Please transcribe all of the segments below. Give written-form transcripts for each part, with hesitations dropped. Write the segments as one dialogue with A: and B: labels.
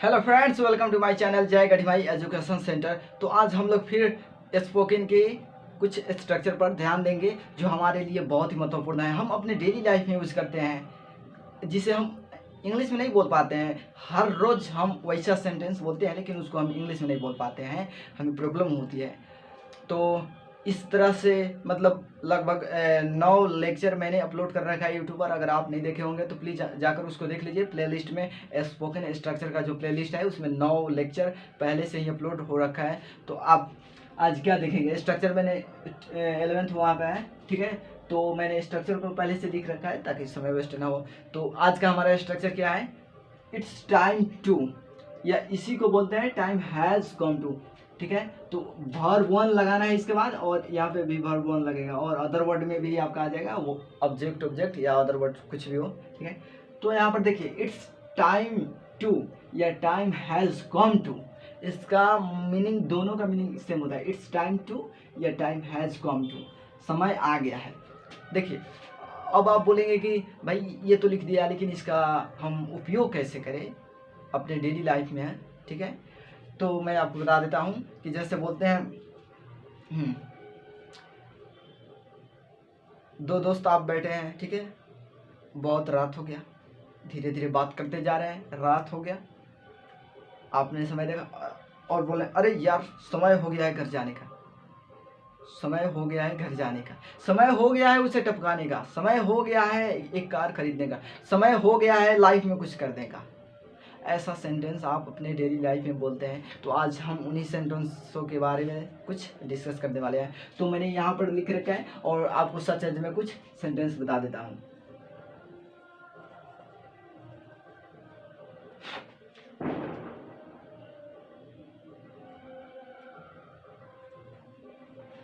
A: Hello friends, welcome to my channel Jai Gadhimai education centre. तो आज हम लोग फिर स्पोकन के कुछ स्ट्रक्चर पर ध्यान देंगे जो हमारे लिए बहुत ही महत्वपूर्ण है। हम अपने डेली लाइफ में यूज़ करते हैं, जिसे हम इंग्लिश में नहीं बोल पाते हैं। हर रोज़ हम वैसा सेंटेंस बोलते हैं, लेकिन उसको हम इंग्लिश में नहीं बोल पाते हैं, हमें प्रॉब्लम होती है। तो इस तरह से मतलब लगभग 9 लेक्चर मैंने अपलोड कर रखा है यूट्यूब पर। अगर आप नहीं देखे होंगे तो प्लीज़ जाकर उसको देख लीजिए। प्लेलिस्ट में स्पोकन स्ट्रक्चर का जो प्लेलिस्ट है उसमें 9 लेक्चर पहले से ही अपलोड हो रखा है। तो आप आज क्या देखेंगे, स्ट्रक्चर मैंने 11th वहाँ पे है, ठीक है। तो मैंने स्ट्रक्चर को पहले से लिख रखा है ताकि समय वेस्ट ना हो। तो आज का हमारा स्ट्रक्चर क्या है, इट्स टाइम टू, या इसी को बोलते हैं टाइम हैज़ कम टू, ठीक है। तो वर्ब वन लगाना है इसके बाद, और यहाँ पे भी वर्ब वन लगेगा, और अदर वर्ड में भी आपका आ जाएगा वो ऑब्जेक्ट ऑब्जेक्ट या अदर वर्ड कुछ भी हो, ठीक है। तो यहाँ पर देखिए इट्स टाइम टू या टाइम हैज़ कम टू, इसका मीनिंग, दोनों का मीनिंग सेम होता है। इट्स टाइम टू या टाइम हैज़ कम टू, समय आ गया है। देखिए अब आप बोलेंगे कि भाई ये तो लिख दिया, लेकिन इसका हम उपयोग कैसे करें अपने डेली लाइफ में, है, ठीक है। तो मैं आपको बता देता हूँ कि जैसे बोलते हैं दो दोस्त आप बैठे हैं, ठीक है। बहुत रात हो गया, धीरे धीरे बात करते जा रहे हैं, रात हो गया, आपने समय देखा और बोले अरे यार समय हो गया है घर जाने का, समय हो गया है घर जाने का, समय हो गया है उसे टपकाने का, समय हो गया है एक कार खरीदने का, समय हो गया है लाइफ में कुछ करने का। ऐसा सेंटेंस आप अपने डेली लाइफ में बोलते हैं। तो आज हम उन्हीं सेंटेंसों के बारे में कुछ डिस्कस करने वाले हैं। तो मैंने यहाँ पर लिख रखा है और आपको सच अर्ज में कुछ सेंटेंस बता देता हूँ।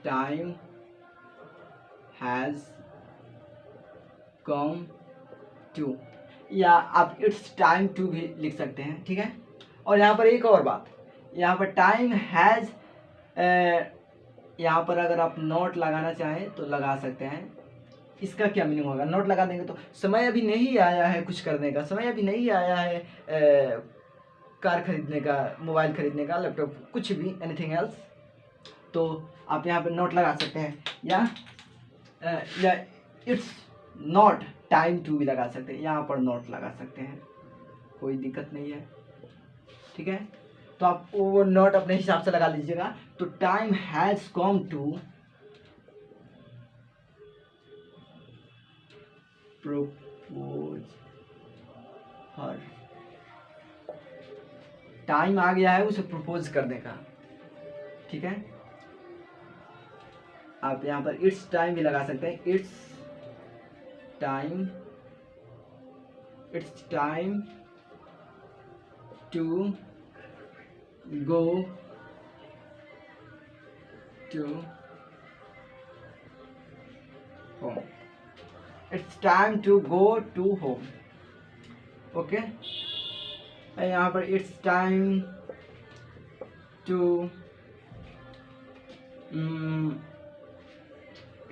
A: टाइम हैज़ कम टू, या आप इट्स टाइम टू भी लिख सकते हैं, ठीक है। और यहाँ पर एक और बात, यहाँ पर टाइम हैज़, यहाँ पर अगर आप नोट लगाना चाहें तो लगा सकते हैं। इसका क्या मीनिंग होगा, नोट लगा देंगे तो समय अभी नहीं आया है कुछ करने का, समय अभी नहीं आया है कार खरीदने का, मोबाइल खरीदने का, लैपटॉप, कुछ भी, एनीथिंग एल्स। तो आप यहाँ पे नोट लगा सकते हैं, या इट्स नॉट टाइम टू भी लगा सकते हैं, यहाँ पर नोट लगा सकते हैं, कोई दिक्कत नहीं है, ठीक है। तो आप वो नोट अपने हिसाब से लगा लीजिएगा। तो time has come to propose her, time आ गया है उसे प्रपोज करने का, ठीक है। आप यहाँ पर इट्स टाइम भी लगा सकते हैं, it's time to go to home, it's time to go to home, okay. यहाँ पर it's time to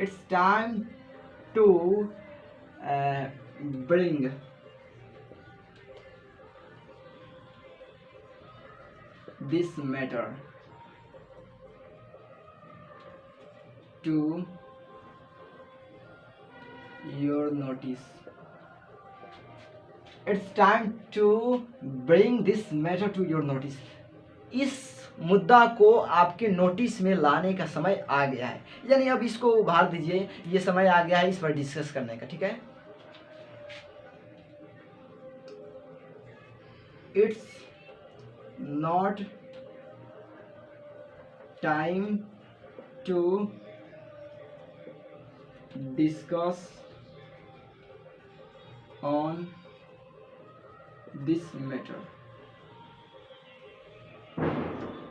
A: it's time to bring this matter to your notice. It's time to bring this matter to your notice. इस मुद्दा को आपके notice में लाने का समय आ गया है, यानी अब इसको उभार दीजिए, ये समय आ गया है इस पर डिस्कस करने का, ठीक है। It's not time to discuss on this matter.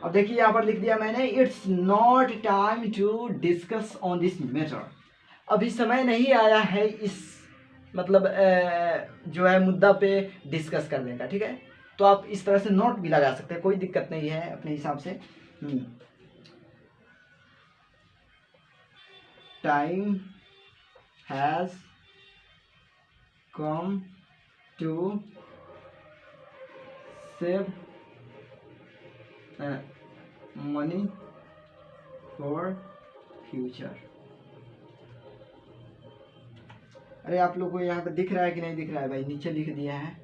A: अब देखिए यहाँ पर लिख दिया मैंने, it's not time to discuss on this matter. अभी समय नहीं आया है इस मतलब जो है मुद्दा पे डिस्कस करने का, ठीक है। तो आप इस तरह से नोट भी लगा सकते हैं, कोई दिक्कत नहीं है अपने हिसाब से। Time has come to save money for future. अरे आप लोग को यहाँ पे दिख रहा है कि नहीं दिख रहा है भाई? नीचे लिख दिया है,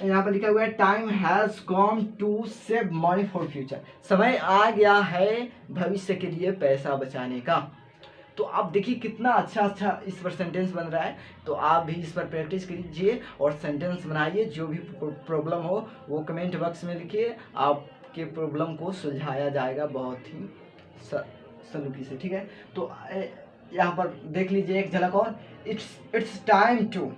A: यहाँ पर लिखा हुआ है time has come to save money for future. समय आ गया है भविष्य के लिए पैसा बचाने का। तो आप देखिए कितना अच्छा इस पर सेंटेंस बन रहा है। तो आप भी इस पर प्रैक्टिस कीजिए और सेंटेंस बनाइए। जो भी प्रॉब्लम हो वो कमेंट बॉक्स में लिखिए, आपके प्रॉब्लम को सुलझाया जाएगा बहुत ही सलीके से, ठीक है। तो यहाँ पर देख लीजिए एक झलक और, इट्स टाइम टू,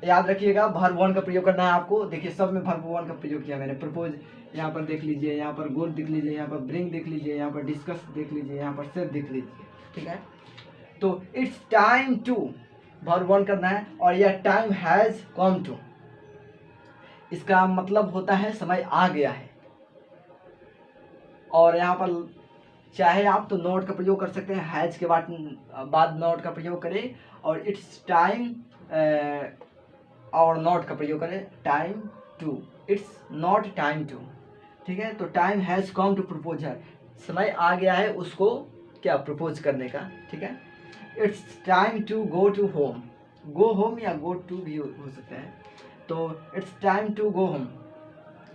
A: याद रखिएगा वर्ब वन का प्रयोग करना है आपको। देखिए सब में वर्ब वन का प्रयोग किया मैंने। प्रपोज यहाँ पर देख लीजिए, यहाँ पर गोल देख लीजिए, यहाँ पर ब्रिंग देख लीजिए, यहाँ पर डिस्कस देख लीजिए, यहाँ पर सेव देख लीजिए, ठीक है। तो it's time to verb one करना है, और यह टाइम हैज कम टू, इसका मतलब होता है समय आ गया है। और यहाँ पर चाहे आप तो नॉट का प्रयोग कर सकते हैं, हैज के बाद नॉट का प्रयोग करें, और इट्स टाइम और नॉट का प्रयोग करें, time to, it's not time to, ठीक है। तो time has come to proposer, समय आ गया है उसको क्या प्रपोज करने का, ठीक है। It's time to go to home, go home या गो टू भी हो सकता है। तो it's time to go home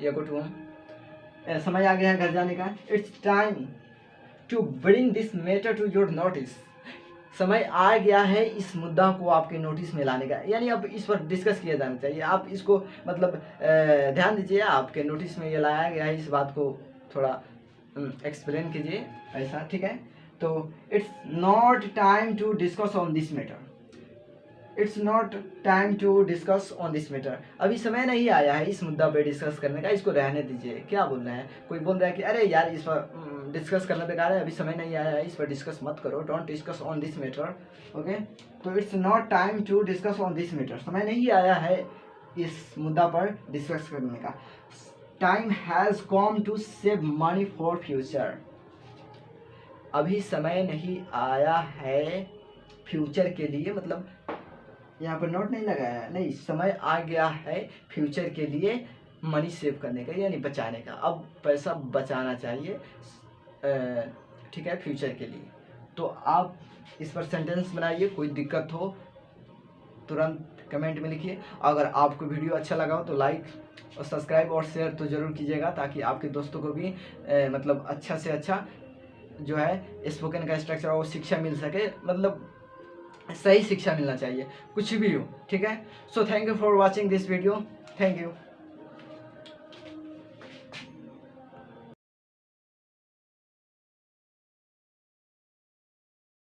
A: या गो टू होम, समय आ गया है घर जाने का। It's time to bring this matter to your notice, समय आ गया है इस मुद्दा को आपके नोटिस में लाने का, यानी अब इस पर डिस्कस किया जाना चाहिए। आप इसको मतलब ध्यान दीजिए, आपके नोटिस में ये लाया गया है, इस बात को थोड़ा एक्सप्लेन कीजिए ऐसा, ठीक है। तो it's not time to discuss on this matter, it's not time to discuss on this matter, अभी समय नहीं आया है इस मुद्दा पे डिस्कस करने का, इसको रहने दीजिए। क्या बोल रहे हैं? कोई बोल रहा है कि अरे यार इस पर डिस्कस करना बेकार है, अभी समय नहीं आया है, इस पर डिस्कस मत करो, don't discuss on this matter, okay. तो it's not time to discuss on this matter, समय नहीं आया है इस मुद्दा पर डिस्कस करने का। Time has come to save money for future, अभी समय नहीं आया है फ्यूचर के लिए, मतलब यहाँ पर नोट नहीं लगाया है, नहीं, समय आ गया है फ्यूचर के लिए मनी सेव करने का, यानी बचाने का। अब पैसा बचाना चाहिए, ठीक है, फ्यूचर के लिए। तो आप इस पर सेंटेंस बनाइए, कोई दिक्कत हो तुरंत कमेंट में लिखिए। अगर आपको वीडियो अच्छा लगा हो तो लाइक और सब्सक्राइब और शेयर तो ज़रूर कीजिएगा, ताकि आपके दोस्तों को भी मतलब अच्छा से अच्छा जो है स्पोकन का स्ट्रक्चर और शिक्षा मिल सके, मतलब सही शिक्षा मिलना चाहिए, कुछ भी हो, ठीक है। So thank you for watching this video, thank you.